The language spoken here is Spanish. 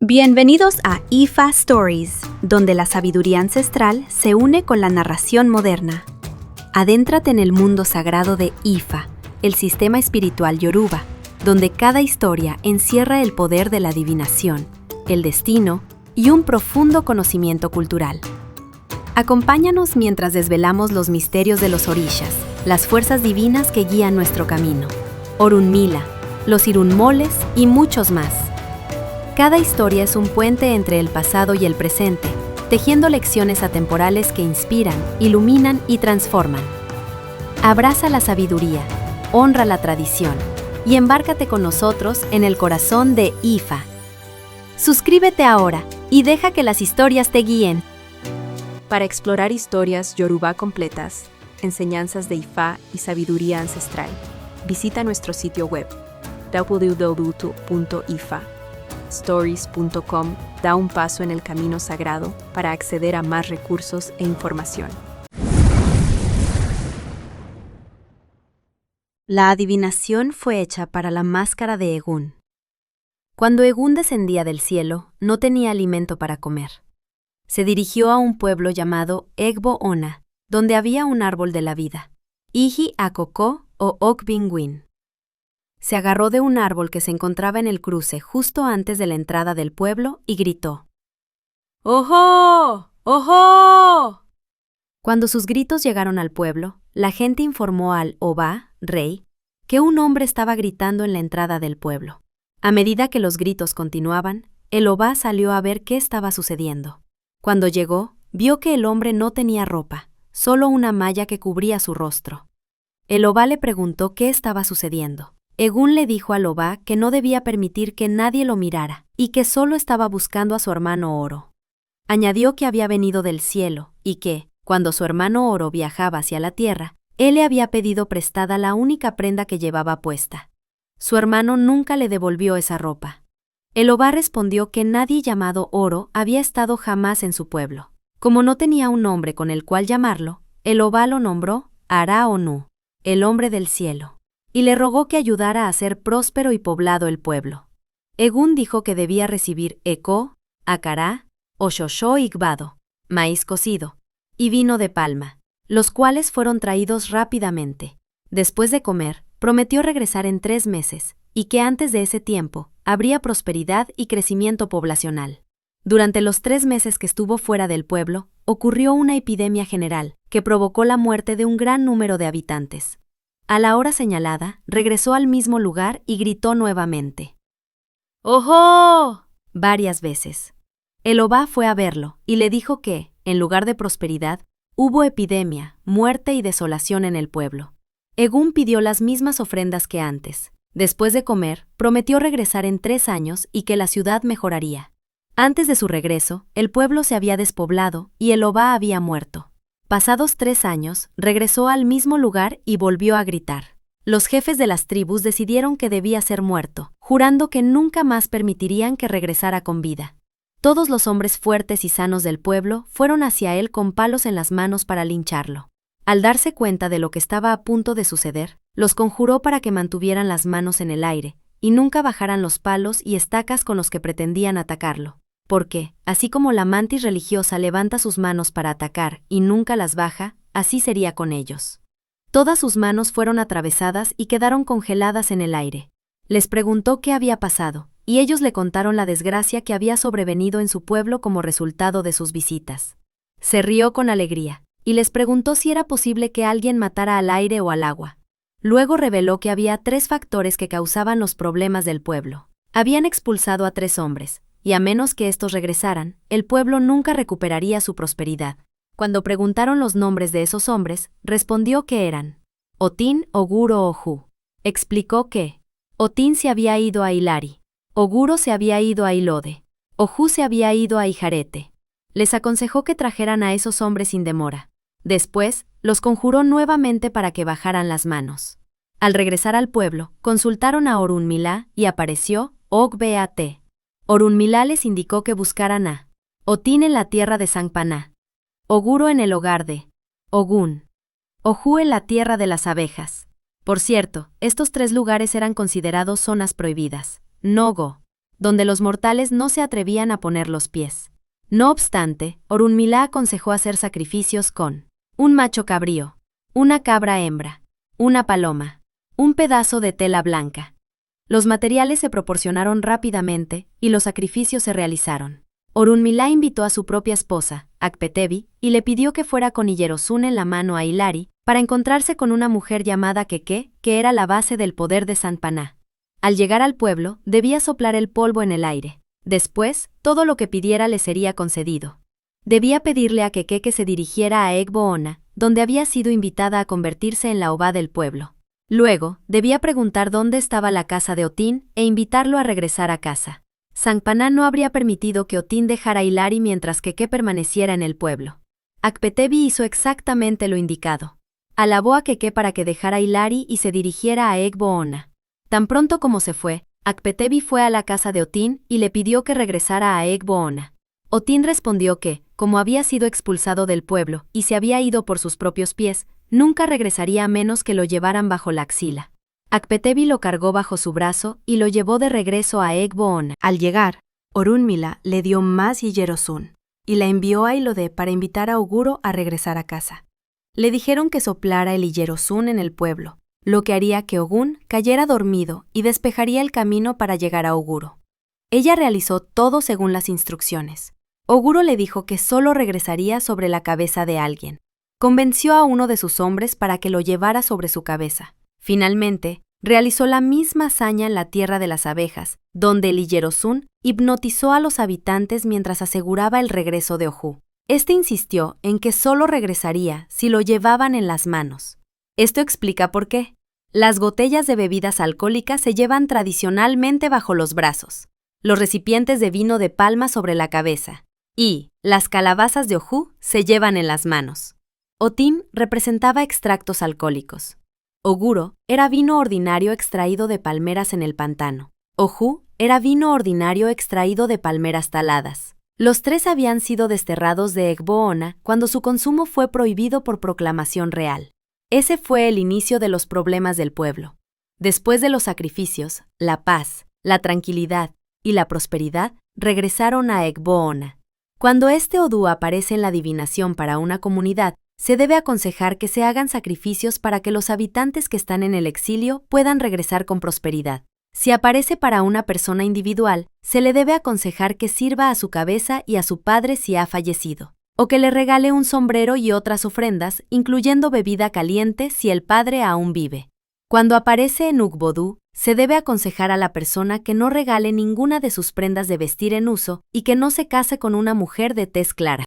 Bienvenidos a IFA Stories, donde la sabiduría ancestral se une con la narración moderna. Adéntrate en el mundo sagrado de IFA, el sistema espiritual yoruba, donde cada historia encierra el poder de la adivinación, el destino y un profundo conocimiento cultural. Acompáñanos mientras desvelamos los misterios de los orishas, las fuerzas divinas que guían nuestro camino, Orunmila, los Irunmoles y muchos más. Cada historia es un puente entre el pasado y el presente, tejiendo lecciones atemporales que inspiran, iluminan y transforman. Abraza la sabiduría, honra la tradición y embárcate con nosotros en el corazón de IFA. Suscríbete ahora y deja que las historias te guíen. Para explorar historias Yoruba completas, enseñanzas de Ifá y sabiduría ancestral, visita nuestro sitio web www.ifa.stories.com. Da un paso en el camino sagrado para acceder a más recursos e información. La adivinación fue hecha para la máscara de Egún. Cuando Egún descendía del cielo, no tenía alimento para comer. Se dirigió a un pueblo llamado Egbo-Ona, donde había un árbol de la vida, Iji Akoko o Okbingwin. Se agarró de un árbol que se encontraba en el cruce justo antes de la entrada del pueblo y gritó: ¡Ojo! ¡Ojo! Cuando sus gritos llegaron al pueblo, la gente informó al Oba, rey, que un hombre estaba gritando en la entrada del pueblo. A medida que los gritos continuaban, el Oba salió a ver qué estaba sucediendo. Cuando llegó, vio que el hombre no tenía ropa, solo una malla que cubría su rostro. El Oba le preguntó qué estaba sucediendo. Egún le dijo al Oba que no debía permitir que nadie lo mirara y que solo estaba buscando a su hermano Oro. Añadió que había venido del cielo y que, cuando su hermano Oro viajaba hacia la tierra, él le había pedido prestada la única prenda que llevaba puesta. Su hermano nunca le devolvió esa ropa. El Oba respondió que nadie llamado Oro había estado jamás en su pueblo. Como no tenía un nombre con el cual llamarlo, el Oba lo nombró Ara-Onu, el hombre del cielo, y le rogó que ayudara a hacer próspero y poblado el pueblo. Egún dijo que debía recibir eko, acará, oshosho y gbado, maíz cocido, y vino de palma, los cuales fueron traídos rápidamente. Después de comer, prometió regresar en 3 meses, y que antes de ese tiempo, habría prosperidad y crecimiento poblacional. Durante los 3 meses que estuvo fuera del pueblo, ocurrió una epidemia general, que provocó la muerte de un gran número de habitantes. A la hora señalada, regresó al mismo lugar y gritó nuevamente: ¡Ojo! Varias veces. El Oba fue a verlo y le dijo que, en lugar de prosperidad, hubo epidemia, muerte y desolación en el pueblo. Egún pidió las mismas ofrendas que antes. Después de comer, prometió regresar en 3 años y que la ciudad mejoraría. Antes de su regreso, el pueblo se había despoblado y el Oba había muerto. Pasados 3 años, regresó al mismo lugar y volvió a gritar. Los jefes de las tribus decidieron que debía ser muerto, jurando que nunca más permitirían que regresara con vida. Todos los hombres fuertes y sanos del pueblo fueron hacia él con palos en las manos para lincharlo. Al darse cuenta de lo que estaba a punto de suceder, los conjuró para que mantuvieran las manos en el aire y nunca bajaran los palos y estacas con los que pretendían atacarlo. Porque, así como la mantis religiosa levanta sus manos para atacar y nunca las baja, así sería con ellos. Todas sus manos fueron atravesadas y quedaron congeladas en el aire. Les preguntó qué había pasado, y ellos le contaron la desgracia que había sobrevenido en su pueblo como resultado de sus visitas. Se rió con alegría, y les preguntó si era posible que alguien matara al aire o al agua. Luego reveló que había 3 factores que causaban los problemas del pueblo. Habían expulsado a 3 hombres, y a menos que estos regresaran, el pueblo nunca recuperaría su prosperidad. Cuando preguntaron los nombres de esos hombres, respondió que eran Otín, Oguro, Ojú. Explicó que Otín se había ido a Hilari, Oguro se había ido a Hilode, Ojú se había ido a Ijarete. Les aconsejó que trajeran a esos hombres sin demora. Después, los conjuró nuevamente para que bajaran las manos. Al regresar al pueblo, consultaron a Orunmila y apareció Ogbeate. Orunmila les indicó que buscaran a Otín en la tierra de Sangpaná, Oguro en el hogar de Ogún, Ojú en la tierra de las abejas. Por cierto, estos 3 lugares eran considerados zonas prohibidas, no-go. donde los mortales no se atrevían a poner los pies. No obstante, Orunmila aconsejó hacer sacrificios con un macho cabrío, una cabra hembra, una paloma, un pedazo de tela blanca. Los materiales se proporcionaron rápidamente y los sacrificios se realizaron. Orunmila invitó a su propia esposa, Akpetebi, y le pidió que fuera con Iyerozun en la mano a Hilari para encontrarse con una mujer llamada Keke, que era la base del poder de Sanpaná. Al llegar al pueblo, debía soplar el polvo en el aire. Después, todo lo que pidiera le sería concedido. Debía pedirle a Keke que se dirigiera a Egbo-Ona, donde había sido invitada a convertirse en la Obá del pueblo. Luego, debía preguntar dónde estaba la casa de Otín e invitarlo a regresar a casa. Sanpaná no habría permitido que Otín dejara a Hilari mientras Keke permaneciera en el pueblo. Akpetebi hizo exactamente lo indicado. Alabó a Keke para que dejara a Hilari y se dirigiera a Egbo-Ona. Tan pronto como se fue, Akpetebi fue a la casa de Otín y le pidió que regresara a Egbo-Ona. Otín respondió que, como había sido expulsado del pueblo y se había ido por sus propios pies, nunca regresaría a menos que lo llevaran bajo la axila. Akpetebi lo cargó bajo su brazo y lo llevó de regreso a Egbo-Ona. Al llegar, Orunmila le dio más Iyerozun y la envió a Ilode para invitar a Oguro a regresar a casa. Le dijeron que soplara el Iyerozun en el pueblo, lo que haría que Ogún cayera dormido y despejaría el camino para llegar a Oguro. Ella realizó todo según las instrucciones. Oguro le dijo que solo regresaría sobre la cabeza de alguien. Convenció a uno de sus hombres para que lo llevara sobre su cabeza. Finalmente, realizó la misma hazaña en la tierra de las abejas, donde el Iyerozun hipnotizó a los habitantes mientras aseguraba el regreso de Ojú. Este insistió en que solo regresaría si lo llevaban en las manos. Esto explica por qué. Las botellas de bebidas alcohólicas se llevan tradicionalmente bajo los brazos, los recipientes de vino de palma sobre la cabeza, y las calabazas de Ojú se llevan en las manos. Otín representaba extractos alcohólicos. Oguro era vino ordinario extraído de palmeras en el pantano. Ojú era vino ordinario extraído de palmeras taladas. Los tres habían sido desterrados de Egbo-Ona cuando su consumo fue prohibido por proclamación real. Ese fue el inicio de los problemas del pueblo. Después de los sacrificios, la paz, la tranquilidad y la prosperidad regresaron a Egbo-Ona. Cuando este Odú aparece en la adivinación para una comunidad, se debe aconsejar que se hagan sacrificios para que los habitantes que están en el exilio puedan regresar con prosperidad. Si aparece para una persona individual, se le debe aconsejar que sirva a su cabeza y a su padre si ha fallecido, o que le regale un sombrero y otras ofrendas, incluyendo bebida caliente si el padre aún vive. Cuando aparece en Ugbodu, se debe aconsejar a la persona que no regale ninguna de sus prendas de vestir en uso y que no se case con una mujer de tez clara.